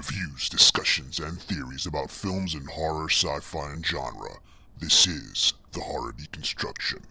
reviews, discussions, and theories about films in horror, sci-fi, and genre. This is The Horror Deconstruction.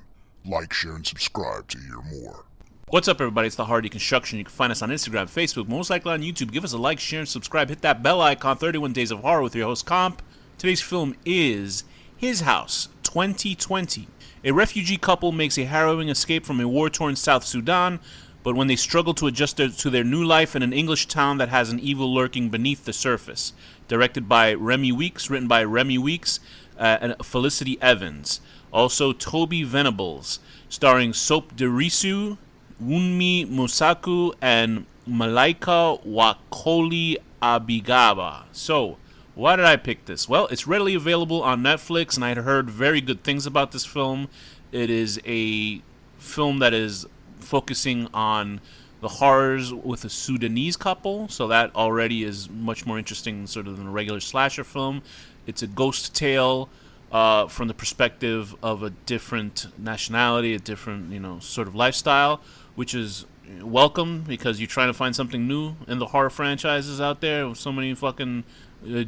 Like, share, and subscribe to hear more. What's up, everybody? It's The Horror Deconstruction. You can find us on Instagram, Facebook, most likely on YouTube. Give us a like, share, and subscribe. Hit that bell icon. 31 Days of Horror with your host, Comp. Today's film is His House, 2020. A refugee couple makes a harrowing escape from a war-torn South Sudan, but when they struggle to adjust to their new life in an English town that has an evil lurking beneath the surface. Directed by Remy Weeks, written by Remy Weeks and Felicity Evans. Also, Toby Venables, starring Soap Derisu, Wunmi Mosaku, and Malaika Wakoli Abigaba. So, why did I pick this? Well, it's readily available on Netflix, and I had heard very good things about this film. It is a film that is focusing on the horrors with a Sudanese couple, so that already is much more interesting sort of than a regular slasher film. It's a ghost tale from the perspective of a different nationality, a different, sort of lifestyle, which is welcome because you're trying to find something new in the horror franchises out there. With so many fucking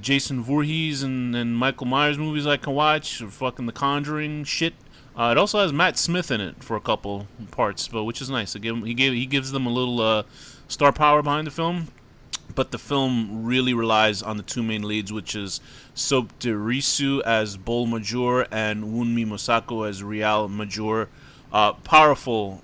Jason Voorhees and Michael Myers movies I can watch, or fucking The Conjuring shit. It also has Matt Smith in it for a couple parts, but which is nice. He gives them a little star power behind the film. But the film really relies on the two main leads, which is Soap Derisu as Bol Major and Wunmi Mosaku as Rial Major. Powerful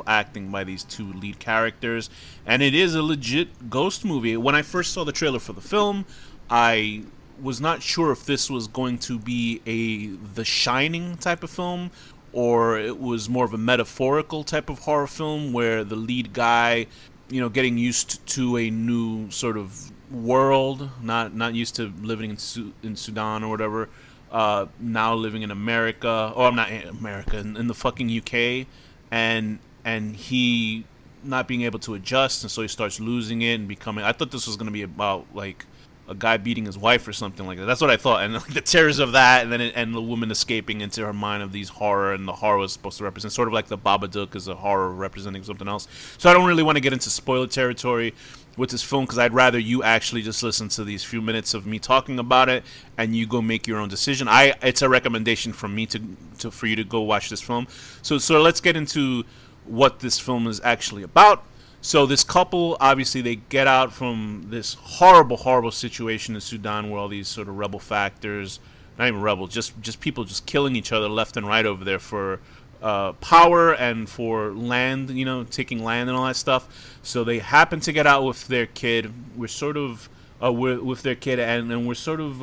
acting by these two lead characters, and it is a legit ghost movie. When I first saw the trailer for the film, I was not sure if this was going to be a The Shining type of film, or it was more of a metaphorical type of horror film where the lead guy, getting used to a new sort of world, not used to living in Sudan or whatever, now living in America, or not in America, in the fucking UK, and he not being able to adjust, and so he starts losing it and becoming. I thought this was going to be about like a guy beating his wife or something like that. That's what I thought, and like, the terrors of that, and then and the woman escaping into her mind of these horror, and the horror was supposed to represent sort of like the Babadook is a horror representing something else. So I don't really want to get into spoiler territory with this film because I'd rather you actually just listen to these few minutes of me talking about it and you go make your own decision. It's a recommendation from me for you to go watch this film. So let's get into what this film is actually about. So this couple, obviously, they get out from this horrible situation in Sudan where all these sort of rebel factors, not even rebels, just people just killing each other left and right over there for power and for land, taking land and all that stuff. So they happen to get out with their kid. We're sort of with their kid, and we're sort of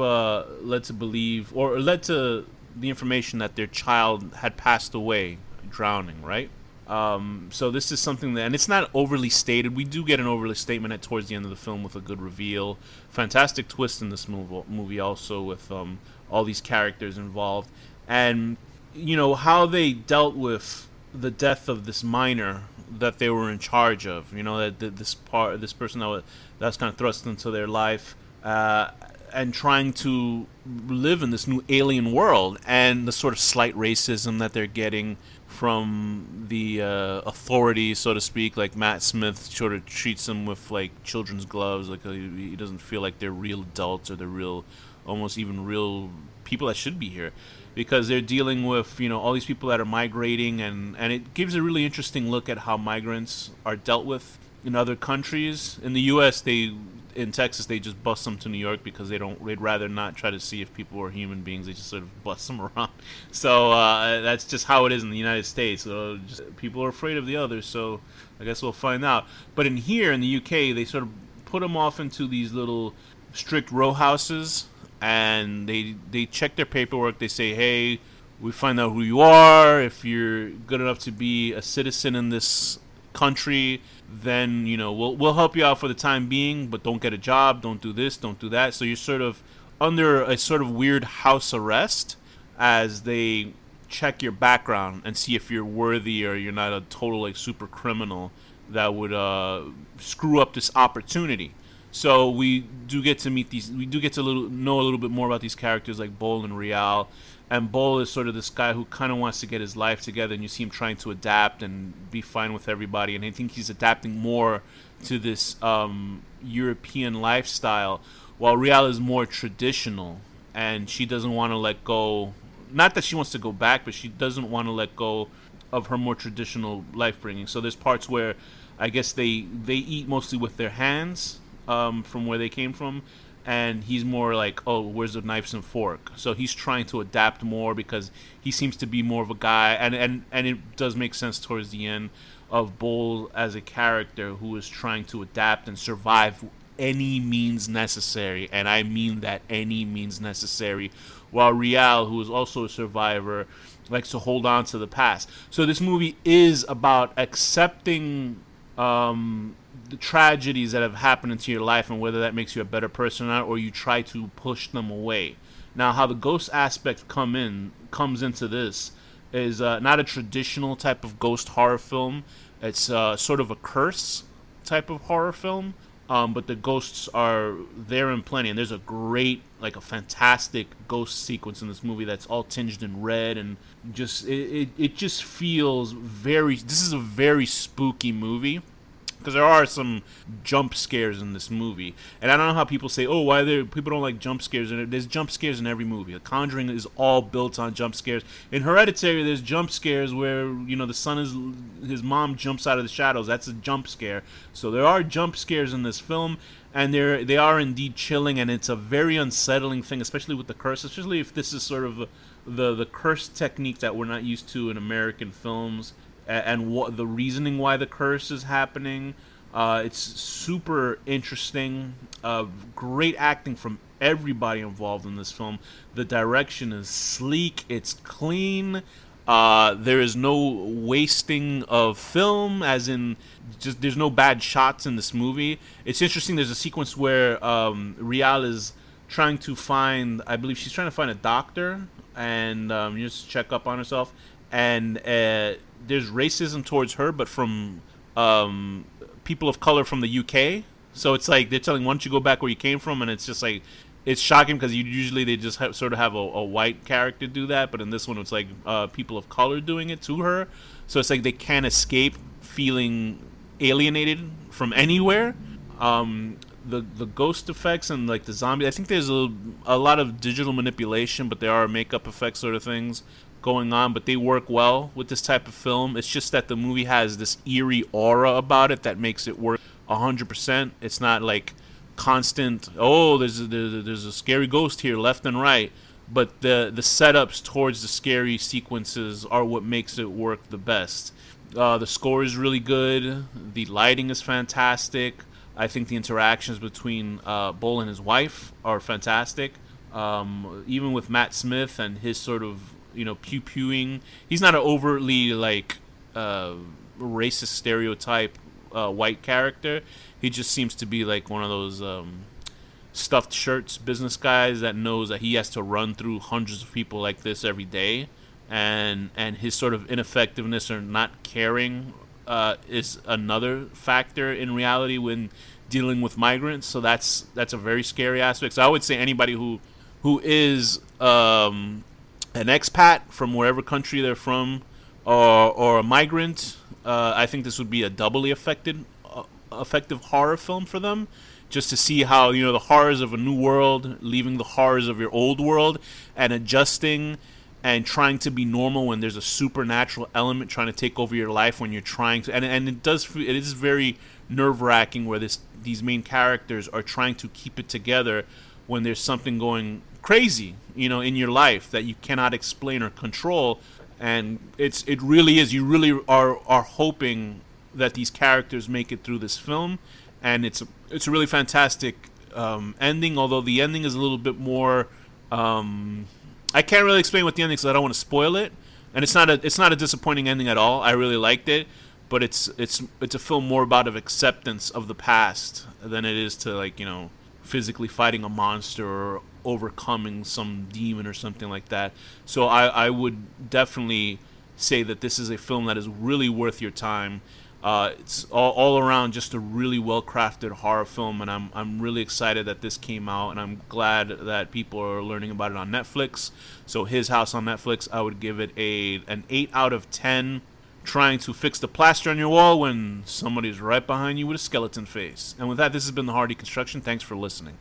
led to believe, or led to the information that their child had passed away, drowning, right? So this is something that, and it's not overly stated. We do get an overly statement towards the end of the film with a good reveal. Fantastic twist in this movie also with all these characters involved. And, how they dealt with the death of this minor that they were in charge of. This person that's kind of thrust into their life, and trying to live in this new alien world, and the sort of slight racism that they're getting from the authorities, so to speak. Like Matt Smith sort of treats them with like children's gloves, like he doesn't feel like they're real adults or they're real, almost even real people that should be here, because they're dealing with all these people that are migrating, and it gives a really interesting look at how migrants are dealt with in other countries. In the U.S., in Texas, they just bust them to New York because they'd rather not try to see if people are human beings. They just sort of bust them around. So that's just how it is in the United States. So people are afraid of the others, so I guess we'll find out. But in the UK, they sort of put them off into these little strict row houses, and they check their paperwork. They say, hey, we find out who you are. If you're good enough to be a citizen in this country, then we'll help you out for the time being, but don't get a job, don't do this, don't do that. So you're sort of under a sort of weird house arrest as they check your background and see if you're worthy or you're not a total like super criminal that would screw up this opportunity. So we do get to meet these. We do get to know a little bit more about these characters like Bol and Rial, and Bull is sort of this guy who kind of wants to get his life together, and you see him trying to adapt and be fine with everybody, and I think he's adapting more to this European lifestyle, while Rial is more traditional, and she doesn't want to let go. Not that she wants to go back, but she doesn't want to let go of her more traditional life bringing. So there's parts where I guess they eat mostly with their hands, from where they came from, and he's more like, oh, where's the knives and fork? So he's trying to adapt more because he seems to be more of a guy, and it does make sense towards the end of Bull as a character who is trying to adapt and survive any means necessary, and I mean that any means necessary, while Rial, who is also a survivor, likes to hold on to the past. So this movie is about accepting the tragedies that have happened into your life, and whether that makes you a better person or not, or you try to push them away. Now, how the ghost aspect comes into this is not a traditional type of ghost horror film. It's sort of a curse type of horror film. But the ghosts are there in plenty, and there's a great, like a fantastic ghost sequence in this movie that's all tinged in red, and just it just feels very. This is a very spooky movie, because there are some jump scares in this movie, and I don't know how people say, oh, why people don't like jump scares. And there's jump scares in every movie. The Conjuring is all built on jump scares. In Hereditary, there's jump scares where his mom jumps out of the shadows. That's a jump scare. So there are jump scares in this film, and they are indeed chilling, and it's a very unsettling thing, especially with the curse, especially if this is sort of the curse technique that we're not used to in American films. And what the reasoning why the curse is happening. It's super interesting. Great acting from everybody involved in this film. The direction is sleek. It's clean. There is no wasting of film, as in just there's no bad shots in this movie. It's interesting. There's a sequence where Rial is trying to find, I believe she's trying to find a doctor and just check up on herself. And there's racism towards her, but from people of color from the UK. So it's like they're telling, why don't you go back where you came from? And it's just like, it's shocking because usually they just sort of have a white character do that. But in this one, it's like people of color doing it to her. So it's like they can't escape feeling alienated from anywhere. The ghost effects and like the zombie, I think there's a lot of digital manipulation, but there are makeup effects sort of things going on, but they work well with this type of film. It's just that the movie has this eerie aura about it that makes it work 100%. It's not like constant, oh, there's a scary ghost here left and right, but the setups towards the scary sequences are what makes it work the best. The score is really good. The lighting is fantastic. I think the interactions between Bull and his wife are fantastic. Even with Matt Smith and his sort of pew-pewing. He's not an overtly like racist stereotype white character. He just seems to be like one of those stuffed shirts business guys that knows that he has to run through hundreds of people like this every day, and his sort of ineffectiveness or not caring is another factor in reality when dealing with migrants. So that's a very scary aspect. So I would say anybody who is an expat from wherever country they're from, or a migrant, I think this would be a doubly effective horror film for them, just to see how the horrors of a new world, leaving the horrors of your old world, and adjusting and trying to be normal when there's a supernatural element trying to take over your life when you're trying to, and it is very nerve-wracking where these main characters are trying to keep it together when there's something going crazy, in your life that you cannot explain or control. And it really is. You really are hoping that these characters make it through this film, and it's a really fantastic ending. Although the ending is a little bit more, I can't really explain what the ending is, so I don't want to spoil it. And it's not a disappointing ending at all. I really liked it, but it's a film more about of acceptance of the past than it is to physically fighting a monster or overcoming some demon or something like that. So I would definitely say that this is a film that is really worth your time. It's all around just a really well-crafted horror film, and I'm really excited that this came out, and I'm glad that people are learning about it on Netflix. So His House on Netflix, I would give it an 8 out of 10. Trying to fix the plaster on your wall when somebody's right behind you with a skeleton face. And with that, this has been the Horror Deconstruction. Thanks for listening.